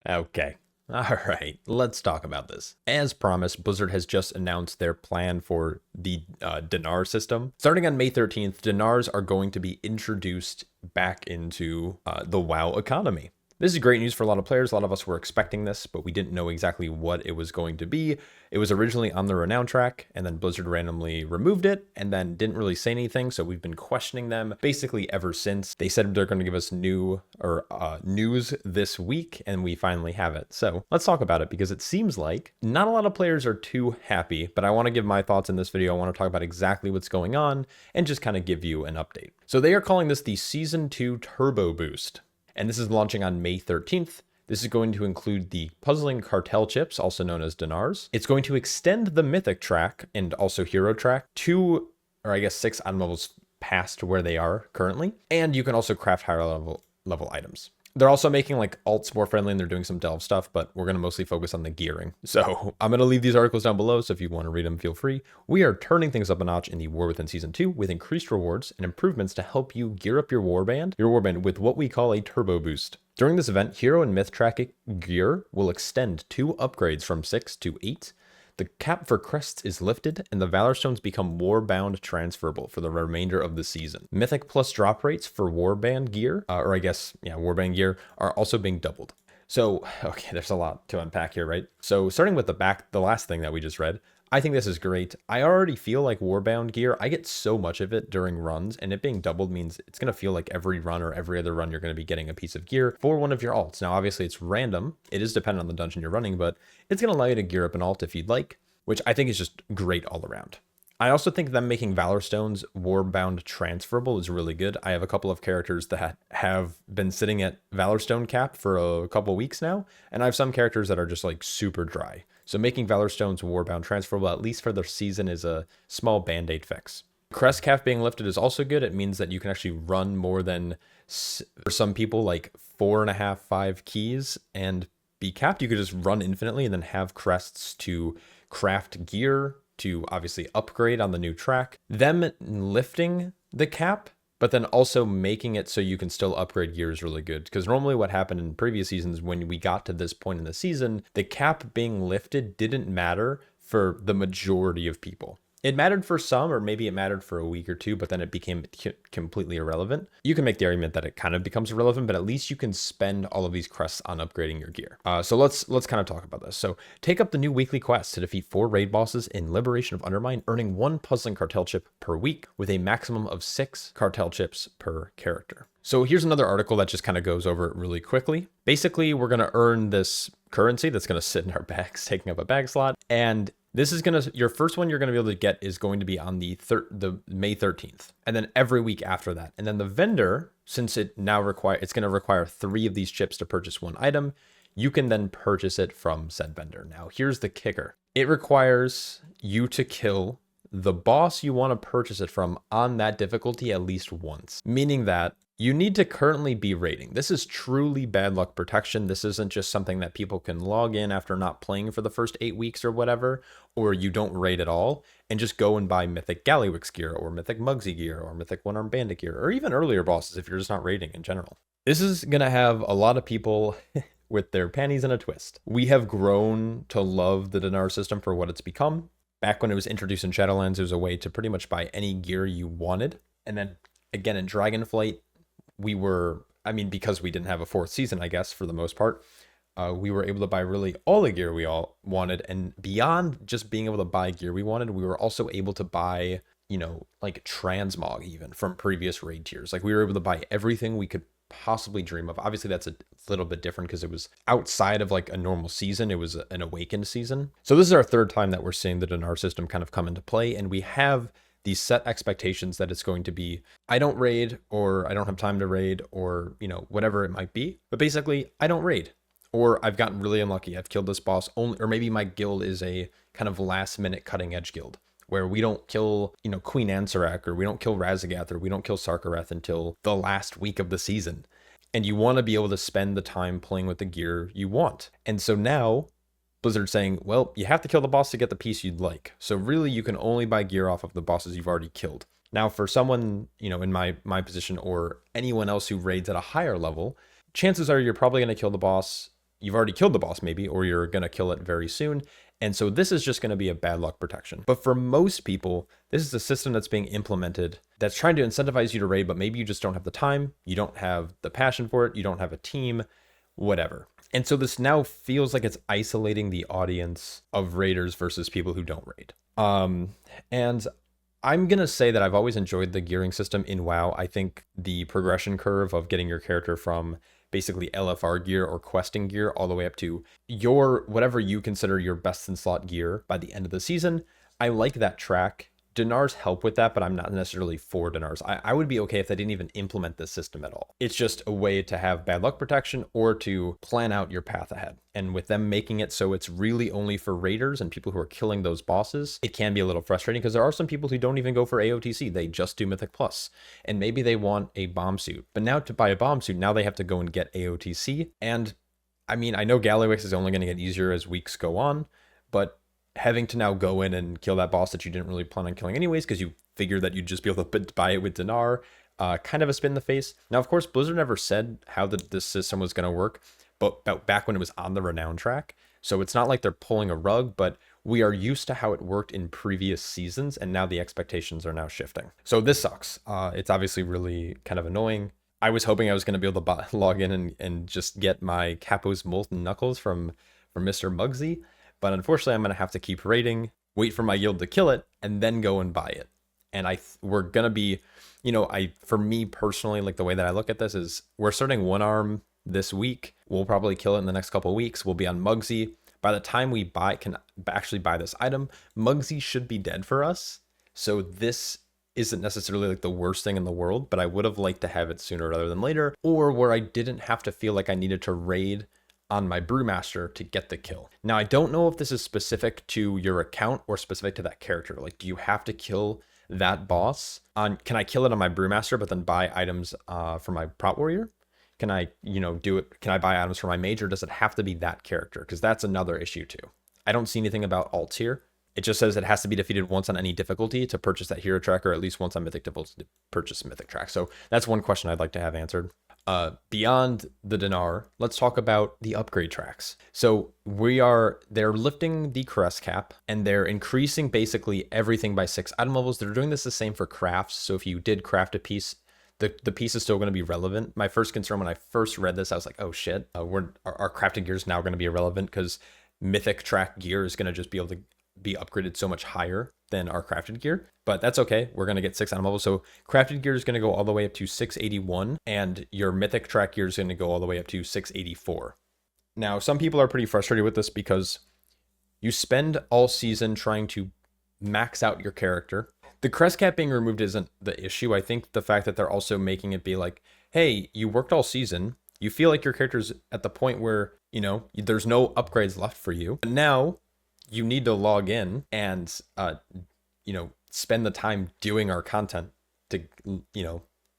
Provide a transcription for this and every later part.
Okay. All right, let's talk about this. As promised, Blizzard has just announced their plan for the Dinar system. Starting on May 13th, Dinars are going to be introduced back into the WoW economy. This is great news for a lot of players. A lot of us were expecting this, but we didn't know exactly what it was going to be. It was originally on the Renown track, and then Blizzard randomly removed it, and then didn't really say anything, so we've been questioning them basically ever since. They said they're going to give us news this week, and we finally have it. So let's talk about it, because it seems like not a lot of players are too happy, but I want to give my thoughts in this video. I want to talk about exactly what's going on, and just kind of give you an update. So they are calling this the Season 2 Turbo Boost. And this is launching on May 13th. This is going to include the puzzling cartel chips, also known as dinars. It's going to extend the mythic track and also hero track to, or I guess 6 item levels past where they are currently. And you can also craft higher level items. They're also making like alts more friendly, and they're doing some delve stuff, but we're going to mostly focus on the gearing. So I'm going to leave these articles down below, so if you want to read them, feel free. We are turning things up a notch in the War Within Season 2 with increased rewards and improvements to help you gear up your warband with what we call a turbo boost. During this event, hero and myth track gear will extend 2 upgrades from 6 to 8. The cap for crests is lifted, and the Valor Stones become Warbound transferable for the remainder of the season. Mythic plus drop rates for Warband gear, Warband gear, are also being doubled. So, okay, there's a lot to unpack here, right? So, starting with the last thing that we just read, I think this is great. I already feel like Warbound gear, I get so much of it during runs, and it being doubled means it's going to feel like every run or every other run you're going to be getting a piece of gear for one of your alts. Now, obviously, it's random. It is dependent on the dungeon you're running, but it's going to allow you to gear up an alt if you'd like, which I think is just great all around. I also think them making Valor Stones Warbound transferable is really good. I have a couple of characters that have been sitting at Valor Stone cap for a couple weeks now, and I have some characters that are just like super dry. So making Valor Stones Warbound transferable, at least for the season, is a small band-aid fix. Crest cap being lifted is also good. It means that you can actually run more than, for some people, like 4.5, 5 keys and be capped. You could just run infinitely and then have crests to craft gear, to obviously upgrade on the new track. Them lifting the cap, but then also making it so you can still upgrade gear is really good. Because normally what happened in previous seasons, when we got to this point in the season, the cap being lifted didn't matter for the majority of people. It mattered for some, or maybe it mattered for a week or two, but then it became completely irrelevant. You can make the argument that it kind of becomes irrelevant, but at least you can spend all of these crests on upgrading your gear. So let's kind of talk about this. So take up the new weekly quest to defeat 4 raid bosses in Liberation of Undermine, earning 1 puzzling cartel chip per week with a maximum of 6 cartel chips per character. So here's another article that just kind of goes over it really quickly. Basically, we're going to earn this currency that's going to sit in our bags, taking up a bag slot, and this is your first one you're going to be able to get is going to be on the May 13th, and then every week after that. And then the vendor, since it's going to require 3 of these chips to purchase 1 item, you can then purchase it from said vendor. Now, here's the kicker. It requires you to kill the boss you want to purchase it from on that difficulty at least once, meaning that you need to currently be raiding. This is truly bad luck protection. This isn't just something that people can log in after not playing for the first 8 weeks or whatever, or you don't raid at all and just go and buy Mythic Gallywix gear or Mythic Mugsy gear or Mythic One-Armed Bandit gear, or even earlier bosses if you're just not raiding in general. This is going to have a lot of people with their panties in a twist. We have grown to love the Dinar system for what it's become. Back when it was introduced in Shadowlands, it was a way to pretty much buy any gear you wanted. And then again in Dragonflight, because we didn't have a 4th season, I guess, for the most part, we were able to buy really all the gear we all wanted. And beyond just being able to buy gear we wanted, we were also able to buy, like transmog even from previous raid tiers. Like we were able to buy everything we could possibly dream of. Obviously, that's a little bit different because it was outside of like a normal season. It was an awakened season. So this is our 3rd time that we're seeing the Dinar system kind of come into play. And we have these set expectations that it's going to be, I don't raid, or I don't have time to raid, or, whatever it might be. But basically, I don't raid, or I've gotten really unlucky. I've killed this boss only, or maybe my guild is a kind of last minute cutting edge guild where we don't kill, Queen Ansarak, or we don't kill Razagath, or we don't kill Sarkareth until the last week of the season. And you want to be able to spend the time playing with the gear you want. And so now Blizzard saying, well, you have to kill the boss to get the piece you'd like. So really, you can only buy gear off of the bosses you've already killed. Now, for someone, in my position or anyone else who raids at a higher level, chances are you're probably going to kill the boss, you've already killed the boss maybe, or you're going to kill it very soon. And so this is just going to be a bad luck protection. But for most people, this is a system that's being implemented that's trying to incentivize you to raid, but maybe you just don't have the time, you don't have the passion for it, you don't have a team, whatever. And so this now feels like it's isolating the audience of raiders versus people who don't raid. And I'm going to say that I've always enjoyed the gearing system in WoW. I think the progression curve of getting your character from basically LFR gear or questing gear all the way up to your whatever you consider your best in slot gear by the end of the season, I like that track. Dinars help with that, but I'm not necessarily for Dinars. I would be okay if they didn't even implement this system at all. It's just a way to have bad luck protection or to plan out your path ahead. And with them making it so it's really only for raiders and people who are killing those bosses, it can be a little frustrating because there are some people who don't even go for AOTC. They just do Mythic Plus. And maybe they want a bomb suit. But now to buy a bomb suit, now they have to go and get AOTC. And I mean, I know Galliwix is only going to get easier as weeks go on, but having to now go in and kill that boss that you didn't really plan on killing anyways because you figured that you'd just be able to buy it with Dinar, kind of a spin in the face. Now, of course, Blizzard never said how this system was going to work, but back when it was on the Renown track. So it's not like they're pulling a rug, but we are used to how it worked in previous seasons, and now the expectations are now shifting. So this sucks. It's obviously really kind of annoying. I was hoping I was going to be able to log in and just get my Capo's Molten Knuckles from Mr. Muggsy. But unfortunately, I'm going to have to keep raiding, wait for my guild to kill it, and then go and buy it. And we're going to be, for me personally, like the way that I look at this is we're starting One Arm this week. We'll probably kill it in the next couple of weeks. We'll be on Muggsy. By the time we can actually buy this item, Muggsy should be dead for us. So this isn't necessarily like the worst thing in the world, but I would have liked to have it sooner rather than later, or where I didn't have to feel like I needed to raid on my Brewmaster to get the kill. Now, I don't know if this is specific to your account or specific to that character. Like, do you have to kill that boss can I kill it on my Brewmaster, but then buy items for my Prot Warrior? Can I, do it? Can I buy items for my mage, or does it have to be that character? Because that's another issue too. I don't see anything about alts here. It just says it has to be defeated once on any difficulty to purchase that hero track, or at least once on Mythic difficulty to purchase Mythic track. So that's one question I'd like to have answered. Beyond the Dinar, let's talk about the upgrade tracks. So they're lifting the crest cap and they're increasing basically everything by 6 item levels. They're doing this the same for crafts. So if you did craft a piece, the piece is still going to be relevant. My first concern when I first read this, I was like, oh shit, our crafted gear is now going to be irrelevant because Mythic track gear is going to just be able to be upgraded so much higher than our crafted gear, but that's okay. We're going to get 6 item levels. So crafted gear is going to go all the way up to 681, and your Mythic track gear is going to go all the way up to 684. Now, some people are pretty frustrated with this because you spend all season trying to max out your character. The crest cap being removed isn't the issue. I think the fact that they're also making it be like, hey, you worked all season. You feel like your character's at the point where, there's no upgrades left for you. But now you need to log in and, spend the time doing our content to,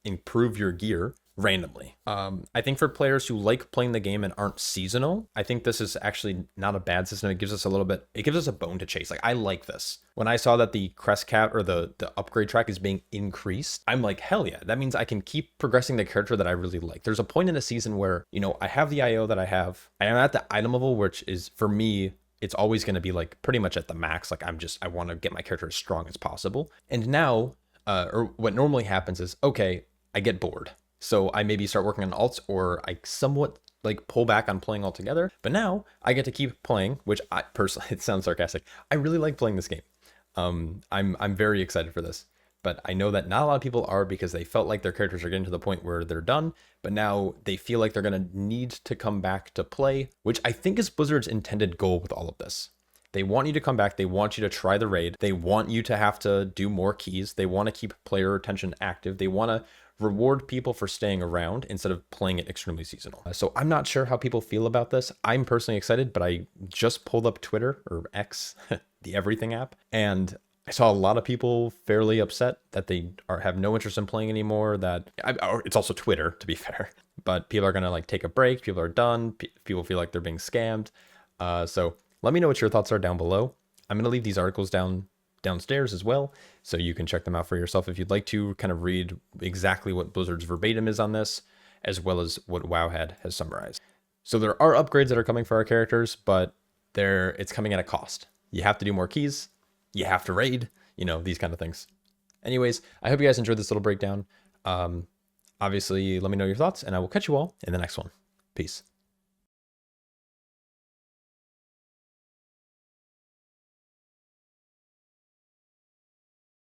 improve your gear randomly. I think for players who like playing the game and aren't seasonal, I think this is actually not a bad system. It gives us a bone to chase. Like, I like this. When I saw that the crest cap or the upgrade track is being increased, I'm like, hell yeah, that means I can keep progressing the character that I really like. There's a point in a season where, I have the IO that I have. I am at the item level, which is, for me, it's always going to be like pretty much at the max. Like, I want to get my character as strong as possible. And now, or what normally happens is, okay, I get bored. So I maybe start working on alts, or I somewhat like pull back on playing altogether. But now I get to keep playing, which I personally, it sounds sarcastic, I really like playing this game. I'm very excited for this. But I know that not a lot of people are, because they felt like their characters are getting to the point where they're done, but now they feel like they're going to need to come back to play, which I think is Blizzard's intended goal with all of this. They want you to come back. They want you to try the raid. They want you to have to do more keys. They want to keep player retention active. They want to reward people for staying around instead of playing it extremely seasonal. So I'm not sure how people feel about this. I'm personally excited, but I just pulled up Twitter, or X, the everything app, and I saw a lot of people fairly upset that they have no interest in playing anymore. It's also Twitter, to be fair, but people are going to like take a break. People are done. People feel like they're being scammed. So let me know what your thoughts are down below. I'm going to leave these articles downstairs as well, so you can check them out for yourself if you'd like to kind of read exactly what Blizzard's verbatim is on this, as well as what WoWhead has summarized. So there are upgrades that are coming for our characters, but it's coming at a cost. You have to do more keys. You have to raid, these kind of things. Anyways, I hope you guys enjoyed this little breakdown. Obviously, let me know your thoughts, and I will catch you all in the next one. Peace.